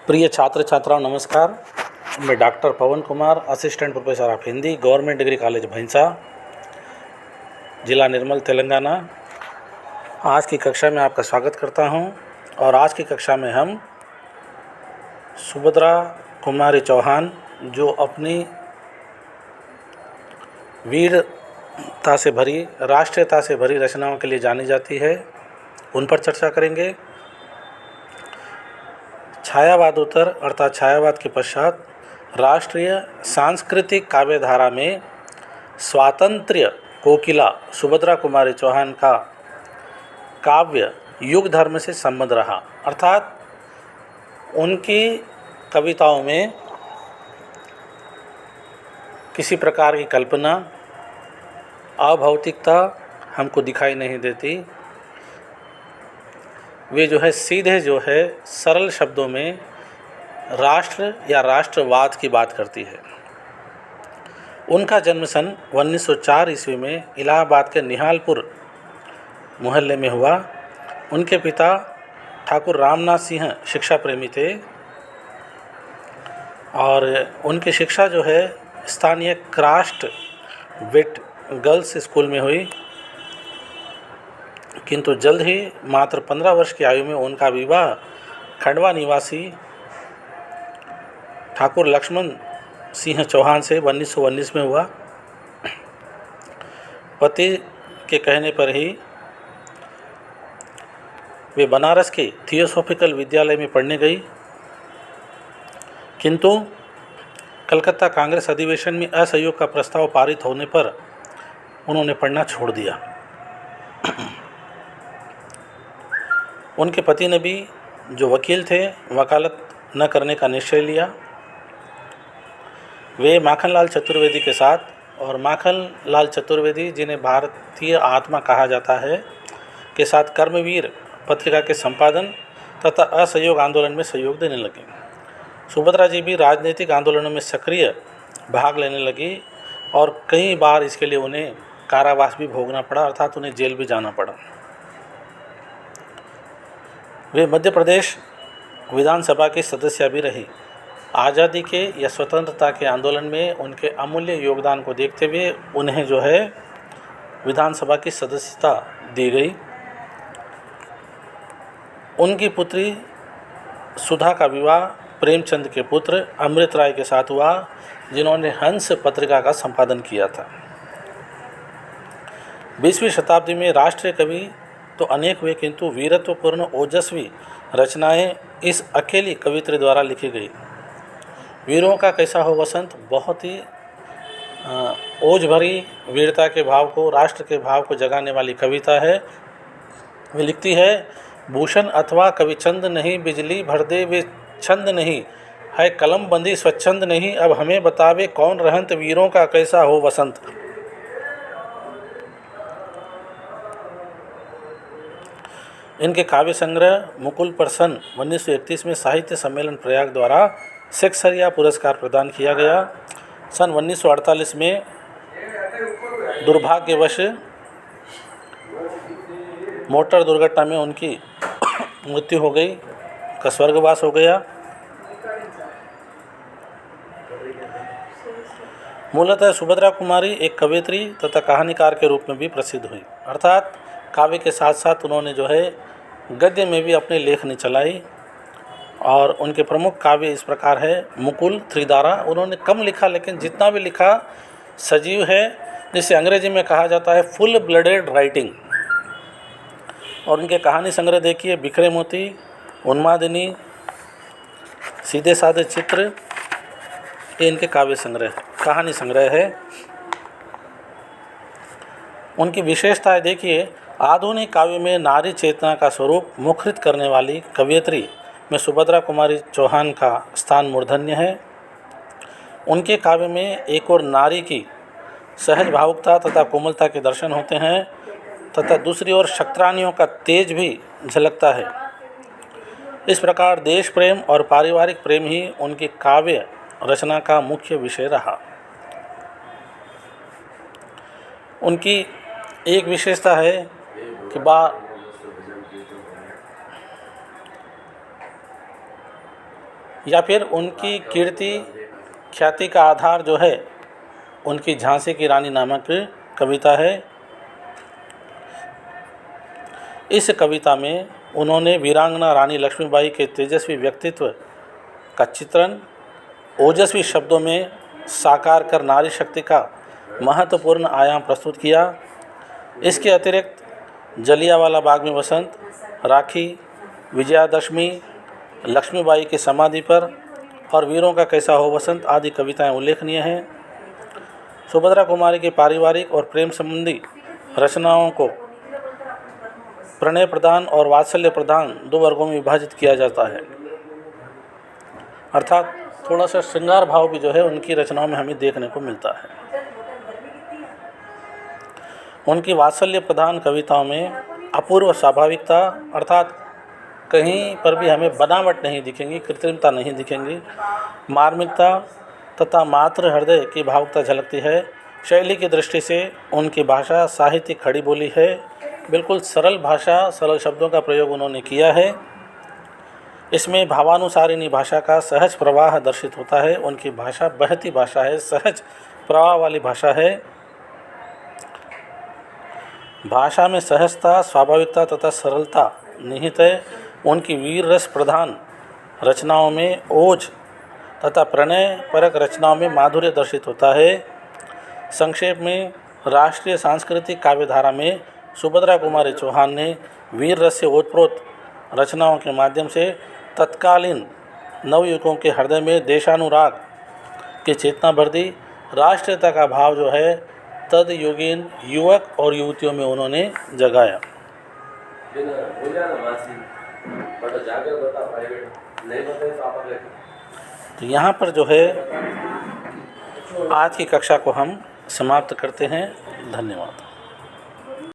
प्रिय छात्र छात्राओं नमस्कार। मैं doctor Pawan Kumar, assistant professor of Hindi, government degree college भैंसा, जिला निर्मल, तेलंगाना। आज की कक्षा में आपका स्वागत करता हूं। और आज की कक्षा में हम सुभद्रा कुमारी चौहान, जो अपनी वीरता से भरी, राष्ट्रीयता से भरी रचनाओं के लिए जानी जाती है, उन पर चर्चा करेंगे। छायावादोत्तर अर्थात छायावाद के पश्चात राष्ट्रीय सांस्कृतिक काव्यधारा में स्वातंत्र्य कोकिला सुभद्रा कुमारी चौहान का काव्य युग धर्म से संबंध रहा, अर्थात उनकी कविताओं में किसी प्रकार की कल्पना, अभौतिकता हमको दिखाई नहीं देती। वे सीधे सरल शब्दों में राष्ट्र या राष्ट्रवाद की बात करती है। उनका जन्म सन 1904 ईस्वी में इलाहाबाद के निहालपुर मोहल्ले में हुआ। उनके पिता ठाकुर रामनाथ सिंह शिक्षा प्रेमी थे और उनकी शिक्षा स्थानीय क्रास्ट वेट गर्ल्स स्कूल में हुई, किंतु जल्द ही मात्र 15 वर्ष की आयु में उनका विवाह खंडवा निवासी ठाकुर लक्ष्मण सिंह चौहान से 1919 में हुआ। पति के कहने पर ही वे बनारस के थियोसॉफिकल विद्यालय में पढ़ने गई, किंतु कलकत्ता कांग्रेस अधिवेशन में असहयोग का प्रस्ताव पारित होने पर उन्होंने पढ़ना छोड़ दिया। उनके पति ने भी, जो वकील थे, वकालत न करने का निश्चय लिया। वे माखनलाल चतुर्वेदी के साथ, और माखनलाल चतुर्वेदी, जिन्हें भारतीय आत्मा कहा जाता है, के साथ कर्मवीर पत्रिका के संपादन तथा असहयोग आंदोलन में सहयोग देने लगे। सुभद्रा जी भी राजनीतिक आंदोलनों में सक्रिय भाग लेने लगी और कई बार इसके लिए उन्हें कारावास भी भोगना पड़ा, अर्थात उन्हें जेल भी जाना पड़ा। वे मध्य प्रदेश विधानसभा की सदस्य भी रही। आज़ादी के या स्वतंत्रता के आंदोलन में उनके अमूल्य योगदान को देखते हुए उन्हें विधानसभा की सदस्यता दी गई। उनकी पुत्री सुधा का विवाह प्रेमचंद के पुत्र अमृत राय के साथ हुआ, जिन्होंने हंस पत्रिका का संपादन किया था। 20वीं शताब्दी में राष्ट्रीय कवि तो अनेक हुए, किंतु वीरत्वपूर्ण ओजस्वी रचनाएं इस अकेली कवित्री द्वारा लिखी गई। वीरों का कैसा हो वसंत बहुत ही ओज भरी वीरता के भाव को, राष्ट्र के भाव को जगाने वाली कविता है। वे लिखती है, भूषण अथवा कविचंद नहीं, बिजली भर दे वे छंद नहीं, है कलम बंदी स्वच्छंद नहीं, अब हमें बतावे कौन रहंत, वीरों का कैसा हो वसंत। इनके काव्य संग्रह मुकुल पर सन 1931 में साहित्य सम्मेलन प्रयाग द्वारा शेक्सपियर पुरस्कार प्रदान किया गया। सन 1948 में दुर्भाग्यवश मोटर दुर्घटना में उनकी मृत्यु हो गई, का स्वर्गवास हो गया। मूलतः सुभद्रा कुमारी एक कवयित्री तथा कहानीकार के रूप में भी प्रसिद्ध हुई, अर्थात काव्य के साथ साथ उन्होंने गद्य में भी अपने लेखनी चलाई। और उनके प्रमुख काव्य इस प्रकार है, मुकुल, त्रिधारा। उन्होंने कम लिखा, लेकिन जितना भी लिखा सजीव है, जिसे अंग्रेजी में कहा जाता है फुल ब्लडेड राइटिंग। और उनके कहानी संग्रह देखिए, बिखरे मोती, उन्मादिनी, सीधे साधे चित्र, ये इनके काव्य संग्रह, कहानी संग्रह है। उनकी विशेषताएं देखिए, आधुनिक काव्य में नारी चेतना का स्वरूप मुखरित करने वाली कवयित्री में सुभद्रा कुमारी चौहान का स्थान मूर्धन्य है। उनके काव्य में एक और नारी की सहज भावुकता तथा कोमलता के दर्शन होते हैं, तथा दूसरी ओर शक्त्रानियों का तेज भी झलकता है। इस प्रकार देश प्रेम और पारिवारिक प्रेम ही उनकी काव्य रचना का मुख्य विषय रहा। उनकी एक विशेषता है कि या फिर उनकी कीर्ति ख्याति का आधार जो है उनकी झांसी की रानी नामक कविता है। इस कविता में उन्होंने वीरांगना रानी लक्ष्मीबाई के तेजस्वी व्यक्तित्व का चित्रण ओजस्वी शब्दों में साकार कर नारी शक्ति का महत्वपूर्ण आयाम प्रस्तुत किया। इसके अतिरिक्त जलियांवाला बाग में बसंत, राखी, विजयादशमी, लक्ष्मीबाई की समाधि पर और वीरों का कैसा हो वसंत आदि कविताएं उल्लेखनीय हैं। सुभद्रा कुमारी के पारिवारिक और प्रेम संबंधी रचनाओं को प्रणय प्रधान और वात्सल्य प्रधान दो वर्गों में विभाजित किया जाता है, अर्थात थोड़ा सा श्रृंगार भाव भी जो है उनकी रचनाओं में हमें देखने को मिलता है। उनकी वात्सल्य प्रधान कविताओं में अपूर्व स्वाभाविकता, अर्थात कहीं पर भी हमें बनावट नहीं दिखेंगी, कृत्रिमता नहीं दिखेंगी, मार्मिकता तथा मातृ हृदय की भावुकता झलकती है। शैली की दृष्टि से उनकी भाषा साहित्यिक खड़ी बोली है, बिल्कुल सरल भाषा, सरल शब्दों का प्रयोग उन्होंने किया है। इसमें भावानुसारिणी भाषा का सहज प्रवाह दर्शित होता है। उनकी भाषा बहती भाषा है, सहज प्रवाह वाली भाषा है। भाषा में सहजता, स्वाभाविकता तथा सरलता निहित है। उनकी वीर रस प्रधान रचनाओं में ओज तथा प्रणय परक रचनाओं में माधुर्य दर्शित होता है। संक्षेप में राष्ट्रीय सांस्कृतिक काव्यधारा में सुभद्रा कुमारी चौहान ने वीर रस से ओतप्रोत रचनाओं के माध्यम से तत्कालीन नवयुवकों के हृदय में देशानुराग की चेतना भर दी। राष्ट्रीयता का भाव जो है तद युगीन युवक और युवतियों में उन्होंने जगाया। तो यहाँ पर जो है आज की कक्षा को हम समाप्त करते हैं। धन्यवाद।